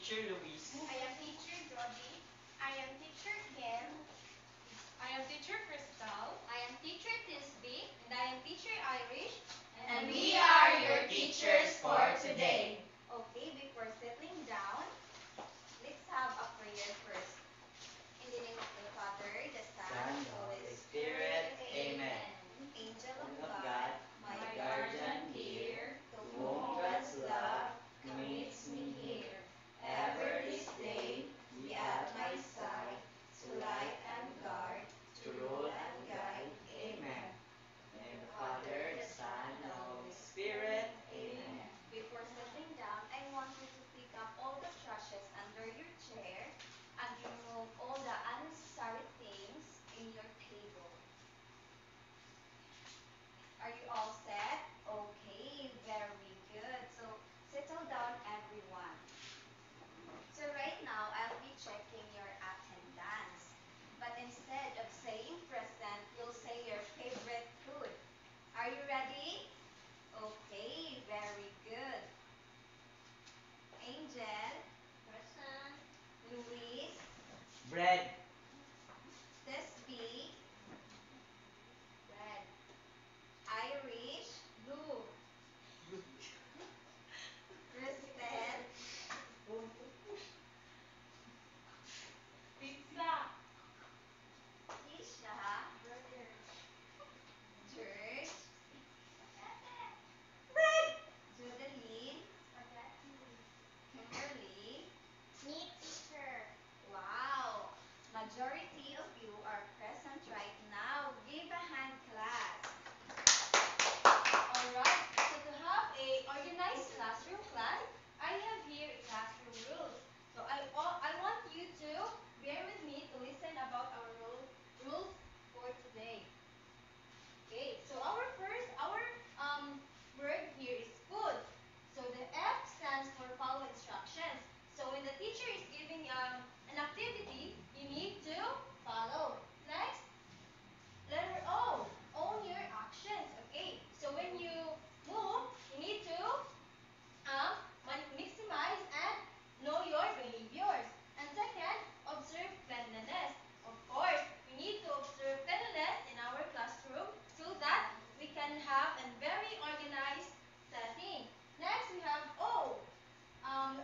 teacher Luis. I am teacher Jody. I am teacher Kim. I am teacher Crystal. I am teacher Tisby. And I am teacher Irish. And we are your teachers for today. Okay, before settling down, let's have a prayer first. In the name of the Father, the Son, Son, and the Holy Holy Spirit. Spirit, Amen. Angel of Son of God, God, my my guardian guardian dear, dear, to to whom whom God's God's love love commits commits me me here. here. Ever Ever this this day, day, be be at at my my side, side, to to light light and and guard, guard, to to rule rule and and guide. guide. Amen. Amen. In In the the Father, Father, the the Son, Son, and and the the Holy Holy Spirit. Spirit. Amen. Amen. Before settling down, I want you to pick up all the trashes under your chair and remove all the unnecessary things in your table. Are you all set? Okay, very good. So settle down, everyone. So right now, I'll be checking your attendance. But instead of saying present, you'll say your favorite food. Are you ready? Okay, very good. Angel, Present. Luis, Bread. Tesby, Red. Irish, Blue. Cristel, Pizza. Tisha, Burger. George, Judeline, Spaghetti. Kimberly. Meat teacher. Wow! Majority of you are present right now. Give a hand, class. Alright, so to have a organized classroom class, I have here a classroom rules. So I want you to bear with me to listen about our rules for today. Okay, so our word here is food. So the F stands for follow instructions. So when the teacher is giving an activity, you need to follow. Next, letter O, own your actions. Okay, so when you move, you need to maximize and know your behaviors. And second, observe cleanliness. Of course, we need to observe cleanliness in our classroom so that we can have a very organized setting. Next, we have O. Um,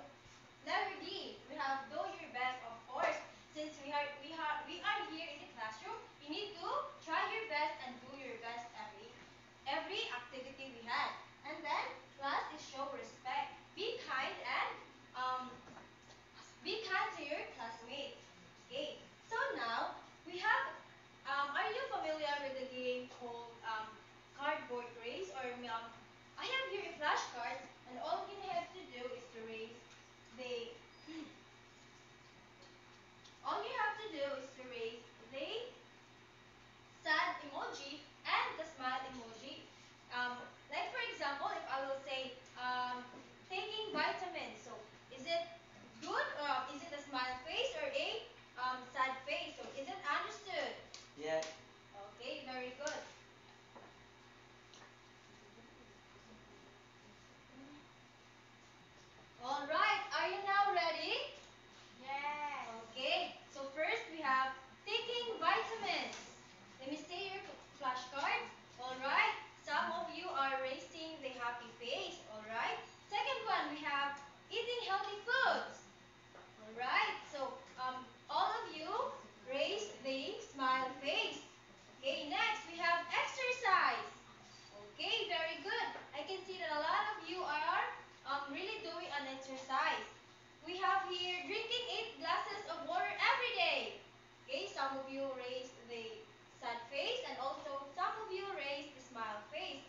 Letter D. We have do your best, of course. Since we are here in the classroom, you need to try your best and do your best every activity we had. And then last is show respect. Um, be kind to your classmates. Okay. So now we have. Are you familiar with the game called cardboard race I have here a flashcard, and all you have to do is to raise the. All you have to do is to raise the sad emoji and the smile emoji. Like for example, if I will say taking vitamins, so is it good or is it a smile face or a sad face? So is it understood? Yes. Okay, very good. All right, are you now ready? Yes. Okay, so first we have taking vitamins. Let me see your flashcards. All right, some of you are raising the happy face. All right. Second one, we have eating healthy foods. All right, so all of you raise the smile face. Okay, next we have exercise. Okay, very good. I can see that a lot of you are really doing an exercise. We have here drinking 8 glasses of water every day. Okay, some of you raised the sad face and also some of you raised the smile face.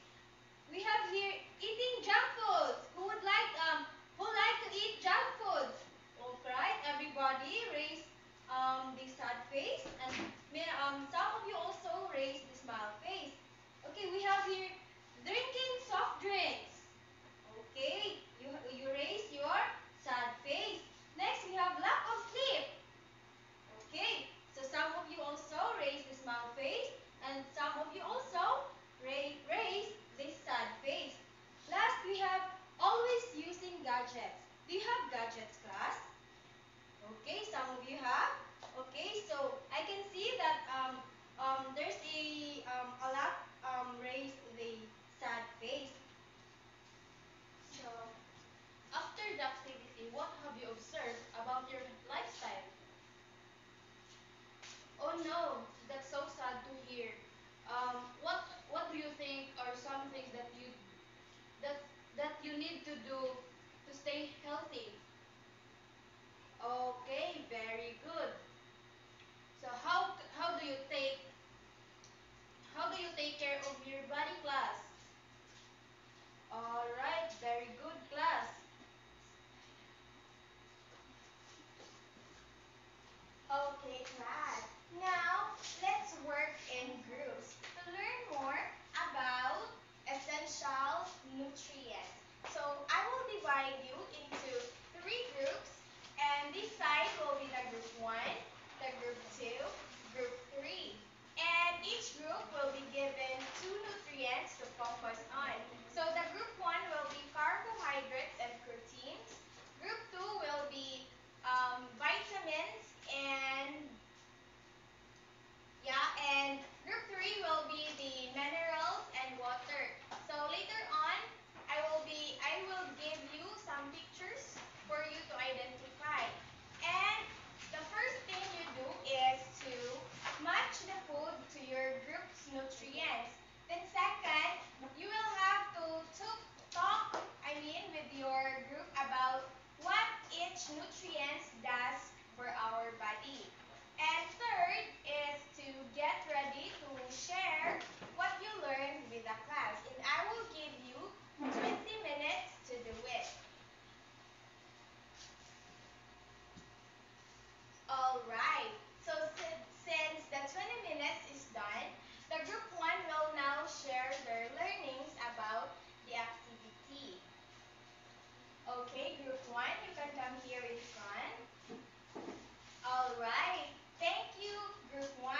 We have here eating junk foods. Who like to eat junk foods? All right, everybody raise the sad face and some of you also raise the smile face. Okay, we have here drinking soft drinks. Okay, you raise your sad face. Next, we have lack of sleep. Okay, so some of you also raise the smile face, and some of you also raise this sad face. Last, we have always using gadgets. Do you have gadgets, class? Okay, some of you have. Okay, so I can see that there's a lot raised the sad face. So, after the activity, what have you observed about your lifestyle? Oh no, that's so sad to hear. What do you think are some things that that you need to do to stay healthy? Okay, very good. So how do you take care of your body, class? All right, very good, class. Okay, class. Now, let's work in groups to learn more about essential nutrients. So, I will divide you into three groups, and this side will be the group 1, the group 2, group 3. And each group will be given two nutrients to focus on. So, the group 1 will be carbohydrates and proteins. Group 2 will be vitamins and and group 3 will be the minerals and water. So later on, I will give you some pictures for you to identify. And the first thing you do is to match the food to your group's nutrients. Then second, you will have to talk, with your group about what each nutrients does for our body. And third is to get ready to share what you learned with the class. And I will give you 20 minutes to do it. Alright, so since the 20 minutes is done, the group 1 will now share their learnings about the activity. Okay, group 1, you can come here in front. Alright, thank you, group 1.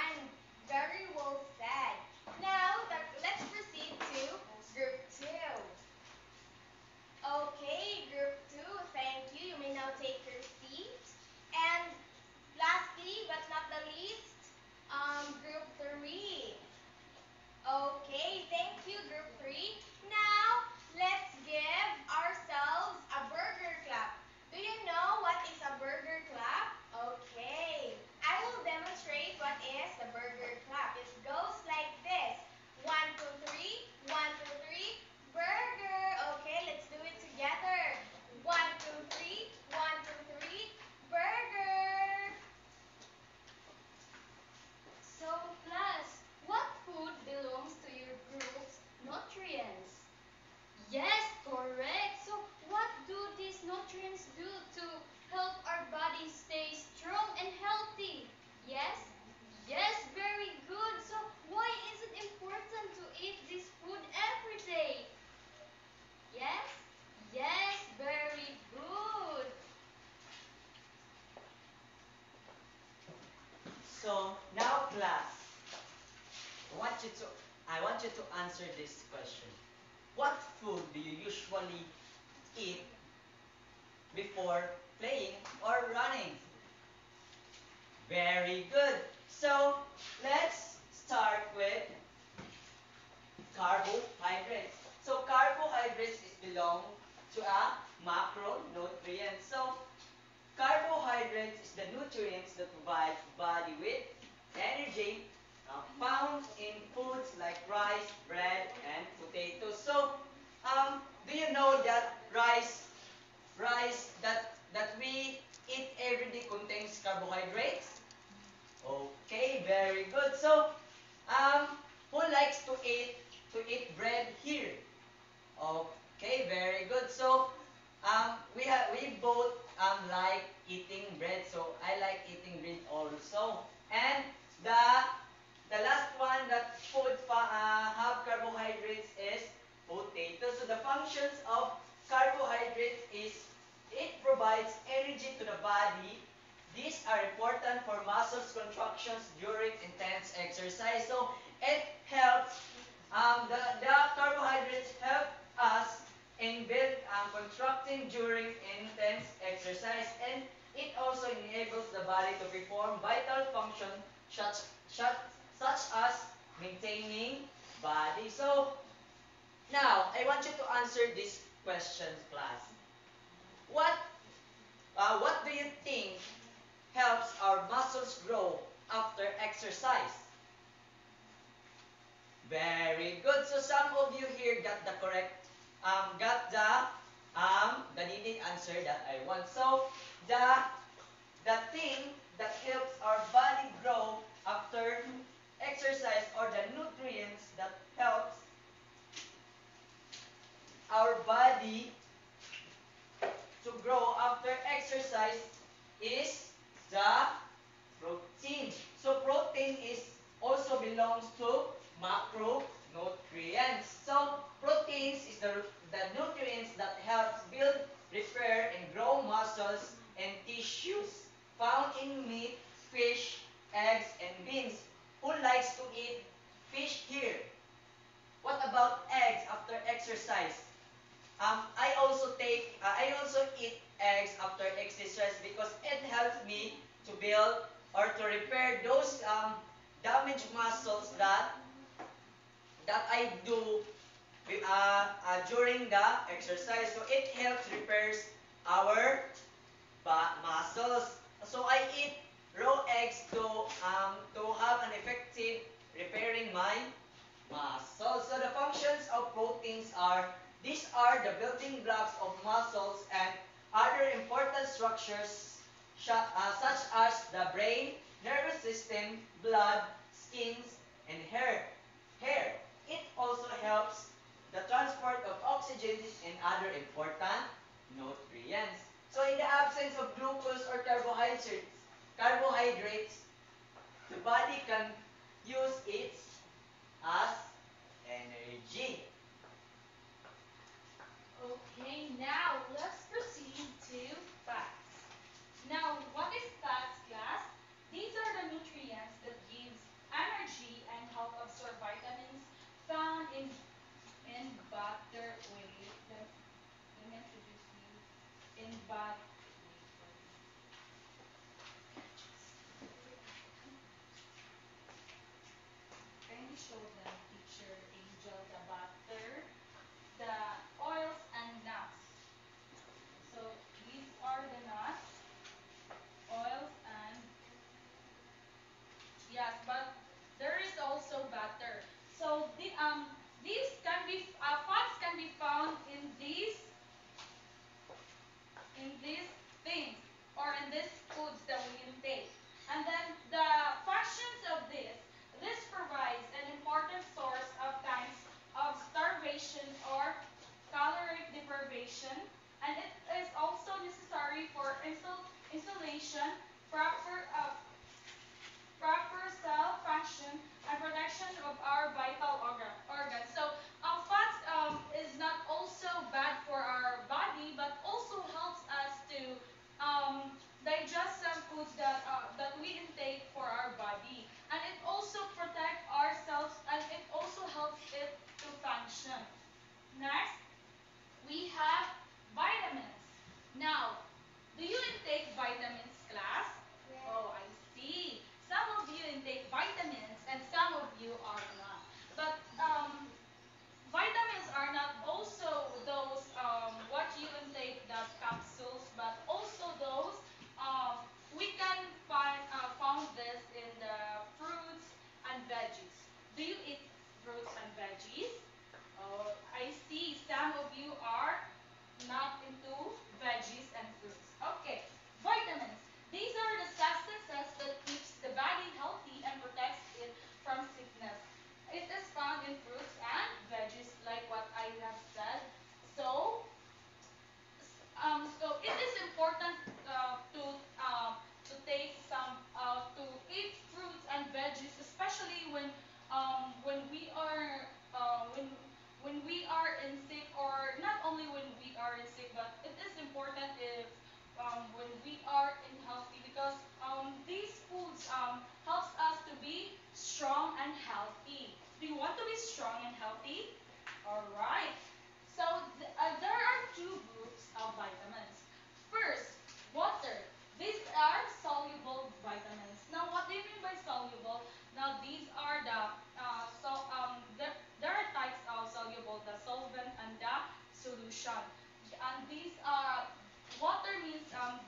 Very well said. Now, let's proceed to group 2. Okay, group 2, thank you. You may now take your seat. And lastly, but not the least, group 3. Okay, thank you, group 3. Now, let's give ourselves a burger clap. Do you know what is a burger clap? Okay, I will demonstrate what is the burger clap. It goes like this. 1, 2, 3, 1, 2, 3, burger. Okay, let's do it together. 1, 2, 3, 1, 2, 3, burger. So, class, what food belongs to your group's nutrients? Yes, correct. So, what do these nutrients do to help our body stay strong and healthy? Yes? Yes, very good. So, why is it important to eat this food every day? Yes? Yes, very good. So now class, I want you to answer this question. What food do you usually eat before playing or running? Very good. So let's start with carbohydrates. So carbohydrates is belong to a macronutrient. So carbohydrates is the nutrients that provide body with energy found in foods like rice, bread, and potatoes. So, do you know that rice that we eat every day contains carbohydrates? Okay, very good. So, um, who likes to eat bread here? Okay, very good. So, we both like eating bread. So I like eating bread also. And the the last one that have carbohydrates is potato. So the functions of carbohydrates is it provides energy to the body. These are important for muscles contractions during intense exercise. So it helps the carbohydrates help us in build contracting during intense exercise, and it also enables the body to perform vital function such, such, such as maintaining body. So, now, I want you to answer this question, class. What, what do you think helps our muscles grow after exercise? Very good. So some of you here got the correct, got the needed answer that I want. So the thing that helps our body grow after exercise, or the nutrients that helps our body to grow after exercise is the protein. So protein is also belongs to macronutrients. So proteins is the nutrients that helps build, repair, and grow muscles and tissues found in meat, fish, eggs, and beans. Who likes to eat fish here? What about eggs after exercise? I also eat eggs after exercise because it helps me to build or to repair those damaged muscles that I do during the exercise. So it helps repairs our muscles. So I eat raw eggs to have an effective repairing my muscles. So the functions of proteins are, these are the building blocks of muscles and other important structures such as the brain, nervous system, blood, skins, and hair. Hair. It also helps the transport of oxygen and other important nutrients. So in the absence of glucose or carbohydrates, the body can use it as energy. Okay, now let's proceed to fats. Now, what is fats, class? These are the nutrients that gives energy and help absorb vitamins found in butter. Wait, let me introduce you in butter. Kindly show them, teacher Angel, the butter, the oils and nuts. So these are the nuts, oils, and yes, but there is also butter. So these can be fats can be found in these things or in these foods that we intake. And then the functions of this provides an important source of times of starvation or caloric deprivation, and it is also necessary for insulation, proper proper cell function, and protection of our vital organs. So fats is not also bad for our body, but also helps us to digest some foods that we intake for our body, and it also protects ourselves, and it also helps it to function. Next, we have vitamins. Now, do you intake vitamins, class?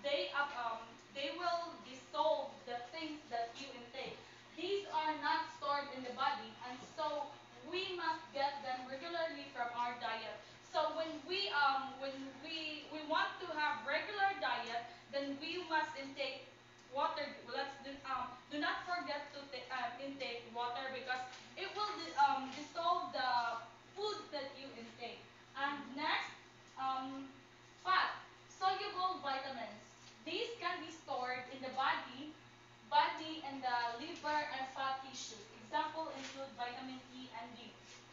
they will dissolve the things that you intake. These are not stored in the body, and so we must get them regularly from our diet. So when we want to have regular diet, then we must intake water. Do not forget to intake water, because it will dissolve the foods that you intake. And next, um, fat, soluble vitamins. These can be stored in the body and the liver and fat tissues. Example include vitamin E and D.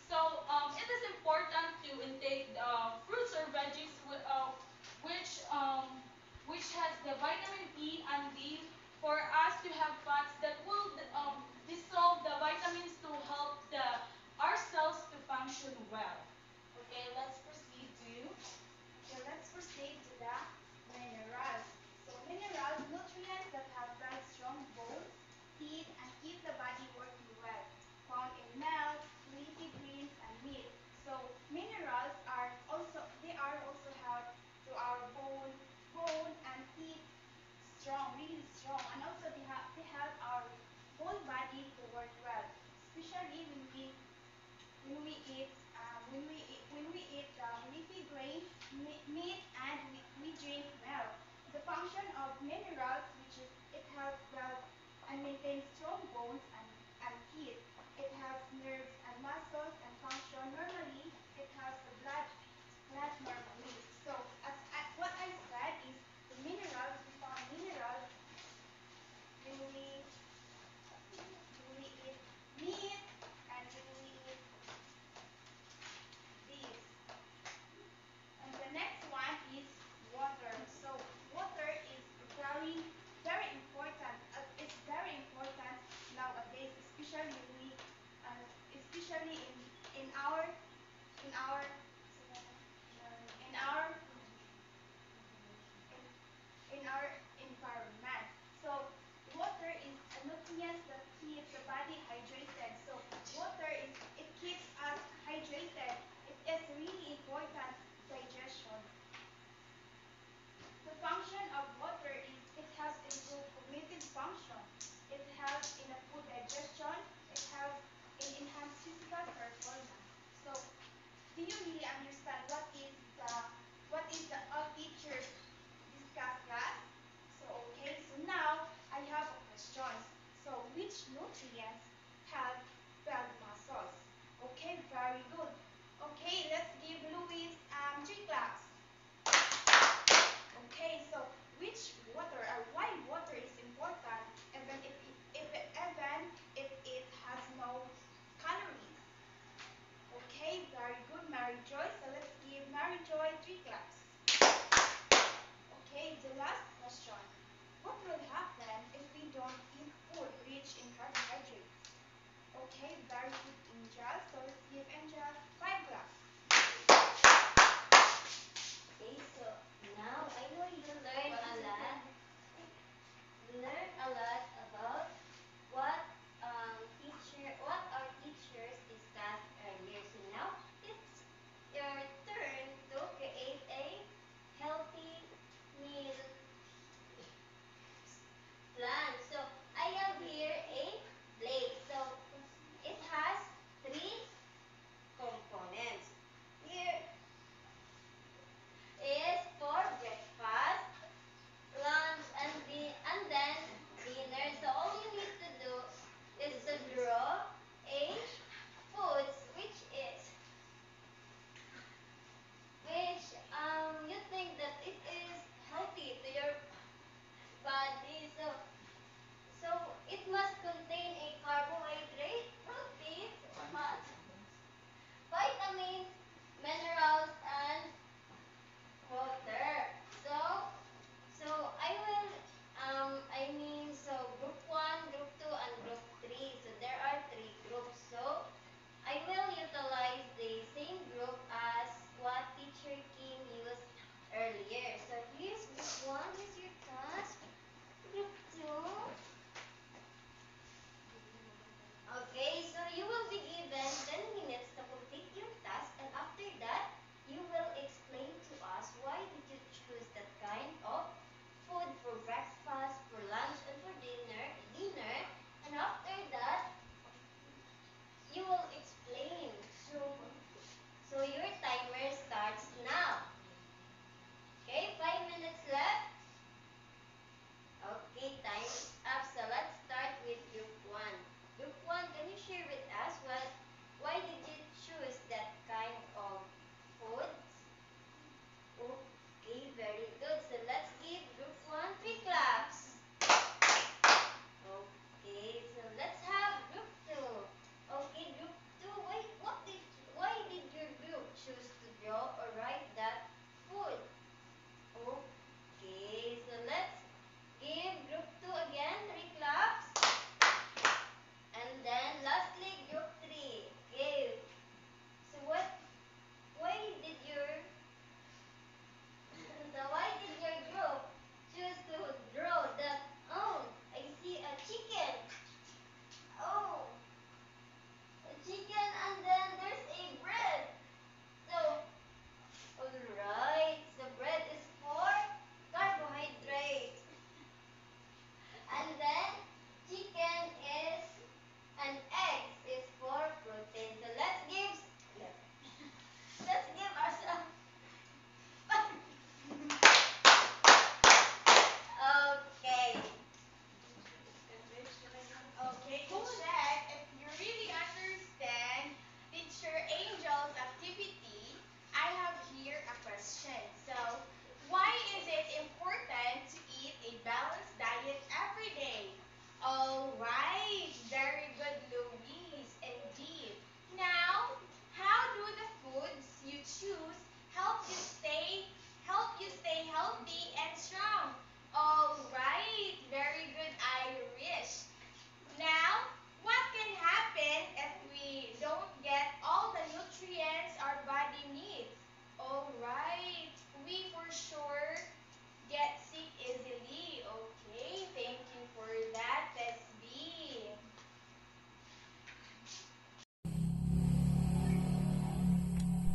So it is important to intake fruits or veggies which has the vitamin E and D for us to have fats that will dissolve the vitamins to help our cells to function well. Okay, let's proceed to. Okay, let's proceed to the minerals. So minerals, nutrients that help build strong bones, teeth, and keep the body working well, found in milk, leafy greens, and meat. So minerals are also help to our bone and teeth strong, really strong, and also they help our whole body to work well, especially when we eat leafy grains, meat, and we drink milk. The function of minerals, which is it helps build and maintain strong bones and teeth. It helps nerves and muscles and function normally. It helps the blood normally. So what I said is the minerals, we found minerals when we eat meat and when we eat these. And the next one is water. So water is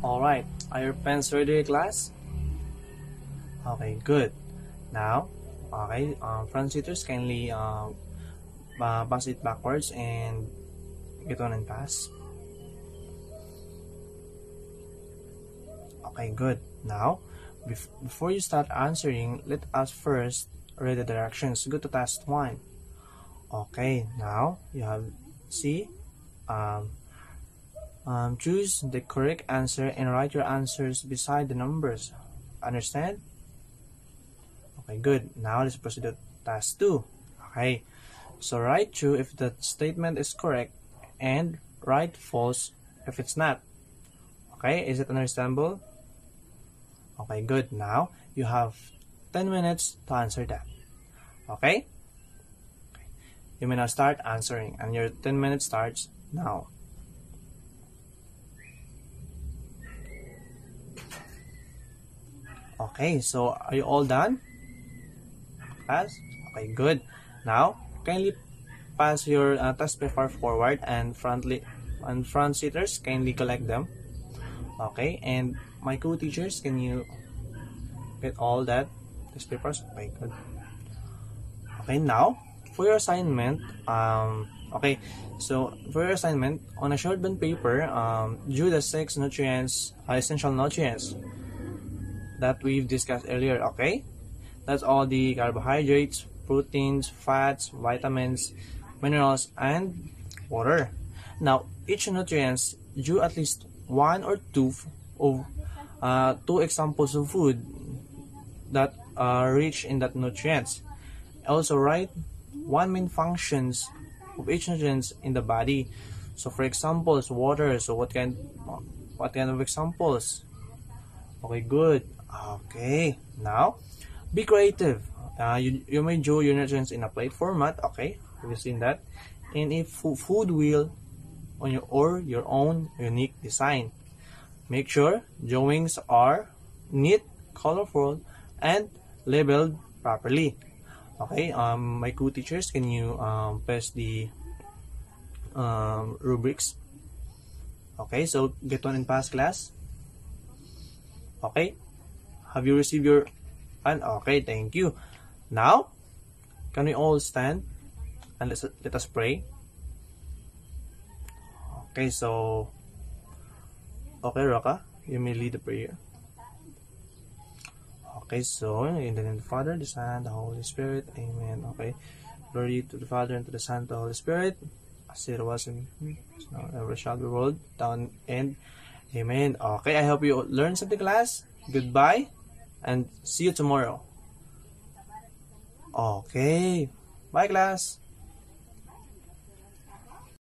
Alright, are your pens ready, class? Okay, good. Now, okay, front seaters, kindly pass it backwards and get on and pass. Okay, good. Now, before you start answering, let us first read the directions. Go to task 1. Okay, now you have see choose the correct answer and write your answers beside the numbers. Understand? Okay, good. Now let's proceed to task 2. Okay, so write true if the statement is correct and write false if it's not. Okay, is it understandable? Okay, good. Now you have 10 minutes to answer that. Okay? You may now start answering, and your 10 minutes starts now. Okay, so are you all done? Class? Okay, good. Now, kindly pass your test paper forward, and front seaters, kindly collect them. Okay, and my co-teachers, can you get all that test papers? Okay, good. Okay, now for your assignment, okay, so for your assignment, on a short bond paper, do the 6 nutrients, essential nutrients that we've discussed earlier. Okay, that's all the carbohydrates, proteins, fats, vitamins, minerals, and water. Now, each nutrients do at least 1 or 2 of 2 examples of food that are rich in that nutrients. Also write 1 main functions of each nutrients in the body. So for examples, water. So what kind of examples? Okay, good. Okay, now be creative. You may draw your nutrients in a plate format. Okay, we've seen that. And if food wheel on your own unique design. Make sure drawings are neat, colorful, and labeled properly. Okay, my co-teachers, can you pass the rubrics? Okay, so get on and pass, class. Okay, have you received your okay, thank you. Now, can we all stand and let us pray? Okay, so okay, Roka, you may lead the prayer. Okay, so in the name of the Father, the Son, the Holy Spirit, amen. Okay, glory to the Father, and to the Son, and to the Holy Spirit, as it was in now, ever shall be world, down and amen. Okay, I hope you learned something, class. Goodbye, and see you tomorrow. Okay, bye, class.